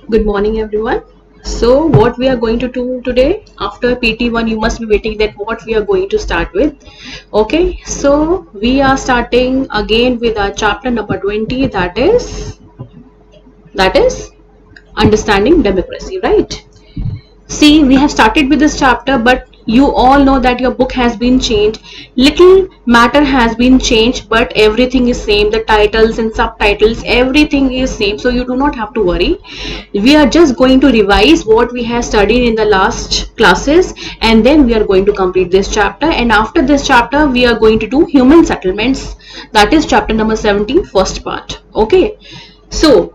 Good morning, everyone. So, what we are going to do today after PT1, you must be waiting that what we are going to start with. Okay, so we are starting again with our chapter number 20, that is understanding democracy, right? See, we have started with this chapter, but you all know that your book has been changed. Little matter has been changed, but everything is same. The titles and subtitles, everything is same. So you do not have to worry. We are just going to revise what we have studied in the last classes, and then we are going to complete this chapter. And after this chapter, we are going to do human settlements. That is chapter number 17, first part. Okay. So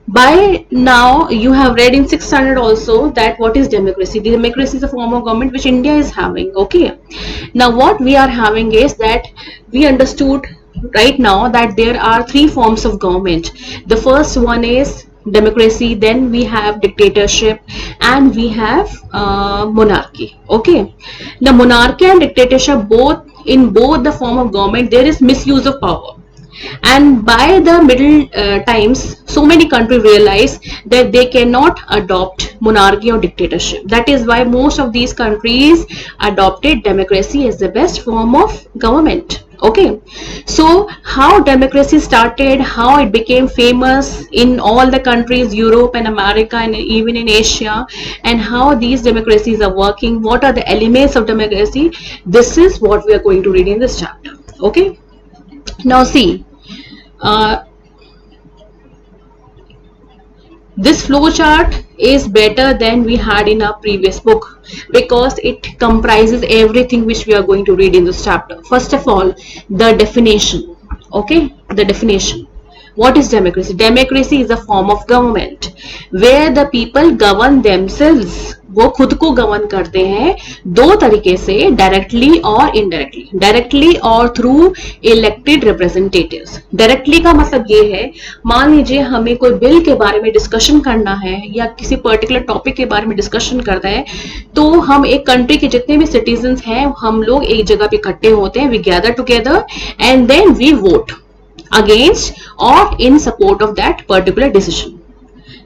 by now you have read in 6th standard also that what is democracy. The democracy is a form of government which India is having. Okay, now what we are having is that we understood right now that there are three forms of government. The first one is democracy, then we have dictatorship, and we have monarchy. Okay, the monarchy and dictatorship, both the form of government, there is misuse of power. And by the middle times, so many countries realize that they cannot adopt monarchy or dictatorship. That is why most of these countries adopted democracy as the best form of government. Okay, so how democracy started, how it became famous in all the countries, Europe and America and even in Asia, and how these democracies are working, what are the elements of democracy, this is what we are going to read in this chapter. Okay, now see, uh, this flowchart is better than we had in our previous book because it comprises everything which we are going to read in this chapter. First of all, the definition. Okay, the definition. What is democracy? Democracy is a form of government where the people govern themselves. वो खुद को govern करते हैं दो तरीके से, directly और indirectly. Directly और थ्रू इलेक्टेड रिप्रेजेंटेटिव्स. डायरेक्टली का मतलब ये है, मान लीजिए हमें कोई बिल के बारे में डिस्कशन करना है या किसी पर्टिकुलर टॉपिक के बारे में डिस्कशन करना है, तो हम एक कंट्री के जितने भी सिटीजन हैं, हम लोग एक जगह पे इकट्ठे होते हैं, we gather together and then we vote against or in support of that particular decision.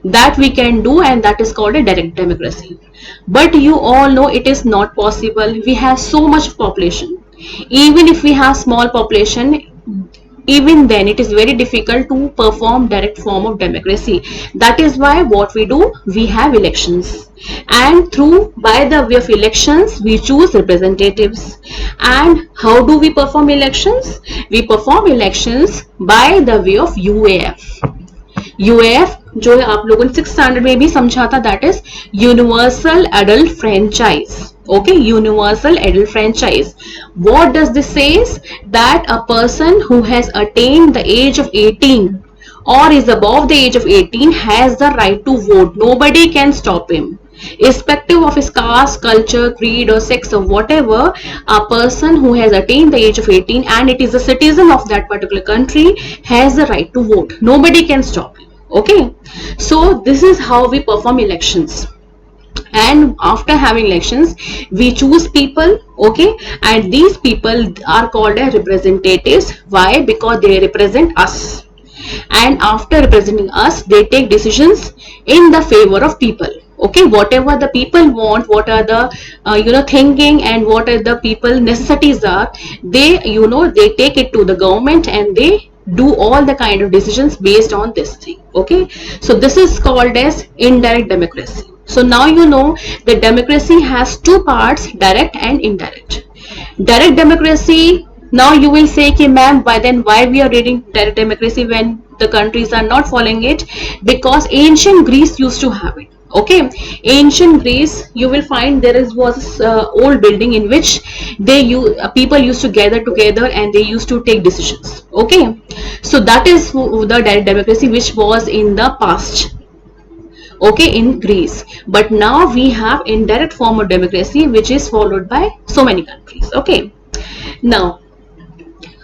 That we can do, and that is called a direct democracy. But you all know it is not possible. We have so much population. Even if we have small population, even then it is very difficult to perform direct form of democracy. That is why what we do, we have elections, and through by the way of elections we choose representatives. And how do we perform elections? We perform elections by the way of UAF. UAF जो है आप लोगों ने 6th standard में भी समझा था, that is universal adult franchise. Okay, universal adult franchise. What does this says? That a person who has attained the age of 18 or is above the age of 18 has the right to vote. Nobody can stop him. Irrespective of his caste, culture, creed or sex or whatever, a person who has attained the age of 18 and it is a citizen of that particular country has the right to vote. Nobody can stop him. Okay, so this is how we perform elections. And after having elections we choose people. Okay, and these people are called as representatives. Why? Because they represent us, and after representing us they take decisions in the favor of people. Okay, whatever the people want, what are the thinking and what are the people necessities are, they they take it to the government and they do all the kind of decisions based on this thing. Okay, so this is called as indirect democracy. So now you know that democracy has two parts, direct and indirect. Direct democracy, now you will say कि ma'am, why we are reading direct democracy when the countries are not following it? Because ancient Greece used to have it. Okay, ancient Greece, you will find there was old building in which people used to gather together and they used to take decisions. Okay, so that is the direct democracy which was in the past. Okay, in Greece. But now we have indirect form of democracy which is followed by so many countries. Okay, now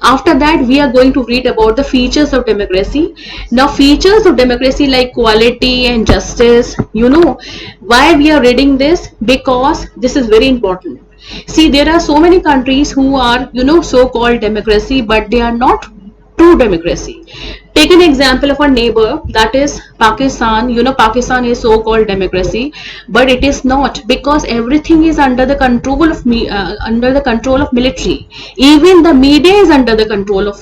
after that we are going to read about the features of democracy. Now features of democracy like quality and justice, why we are reading this? Because this is very important. See, there are so many countries who are so called democracy, but they are not true democracy. Take an example of our neighbor, that is Pakistan. You know, Pakistan is so-called democracy, but it is not, because everything is under the control of under the control of military. Even the media is under the control of,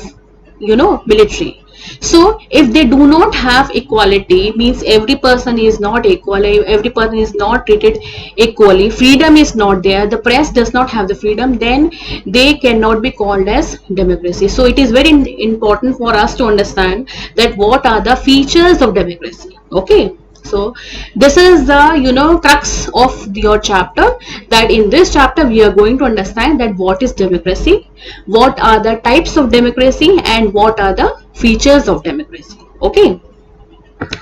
you know, military. So if they do not have equality, means every person is not equal, every person is not treated equally, freedom is not there, the press does not have the freedom, then they cannot be called as democracy. So it is very important for us to understand that what are the features of democracy. Okay, so this is the, you know, crux of your chapter, that in this chapter we are going to understand that what is democracy, what are the types of democracy, and what are the features of democracy. Okay,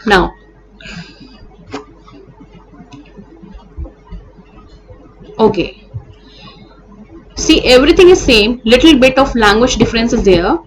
now, okay, see, everything is same, little bit of language difference is there.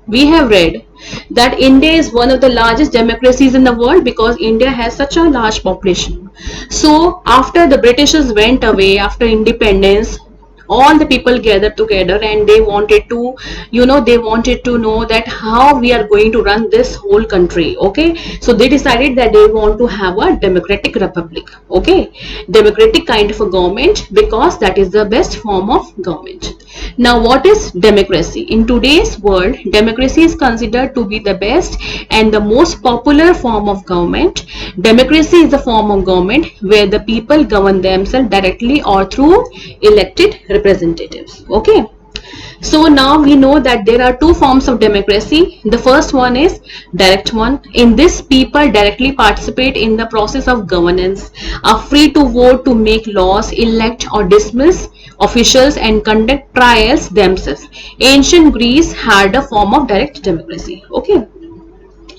We have read that India is one of the largest democracies in the world because India has such a large population. So after the Britishers went away, after independence, all the people gathered together and they wanted to, you know, they wanted to know that how we are going to run this whole country. Okay, so they decided that they want to have a democratic republic. Okay, democratic kind of a government, because that is the best form of government. Now, what is democracy? In today's world, democracy is considered to be the best and the most popular form of government. Democracy is a form of government where the people govern themselves directly or through elected representatives. Okay. So now we know that there are two forms of democracy. The first one is direct one. In this, people directly participate in the process of governance, are free to vote, to make laws, elect or dismiss officials, and conduct trials themselves. Ancient Greece had a form of direct democracy. Okay.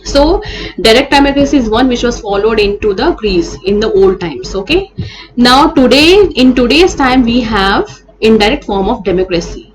So direct democracy is one which was followed into the Greece in the old times. Okay. Now today, in today's time, we have indirect form of democracy.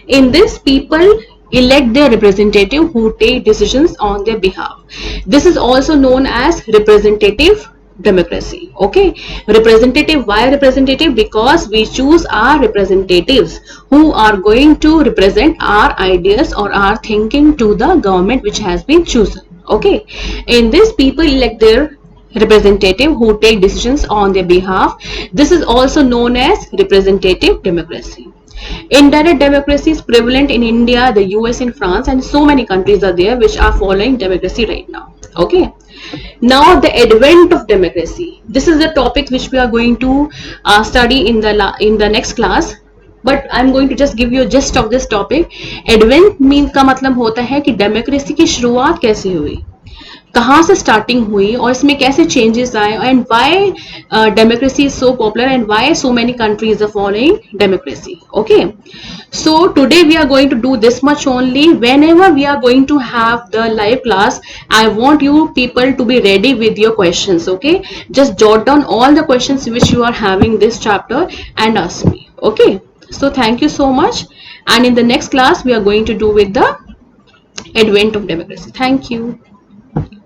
In this, people elect their representative who take decisions on their behalf. This is also known as representative democracy. Okay, representative. Why representative? Because we choose our representatives who are going to represent our ideas or our thinking to the government which has been chosen. Okay, in this, people elect their representative who take decisions on their behalf. This is also known as representative democracy. Indirect democracy is prevalent in India, the US, and France, and so many countries are there which are following democracy right now. Okay. Now the advent of democracy. This is the topic which we are going to study in the next class. But I'm going to just give you a gist of this topic. Advent mean का मतलब होता है कि democracy की शुरुआत कैसे हुई, कहाँ से स्टार्टिंग हुई और इसमें कैसे चेंजेस आए, and why democracy is so popular and why so many countries are following democracy. Okay, so today we are going to do this much only. Whenever we are going to have the live class, I want you people to be ready with your questions. Okay, just jot down all the questions which you are having this chapter and ask me. Okay, so thank you so much, and in the next class we are going to do with the advent of democracy. Thank you.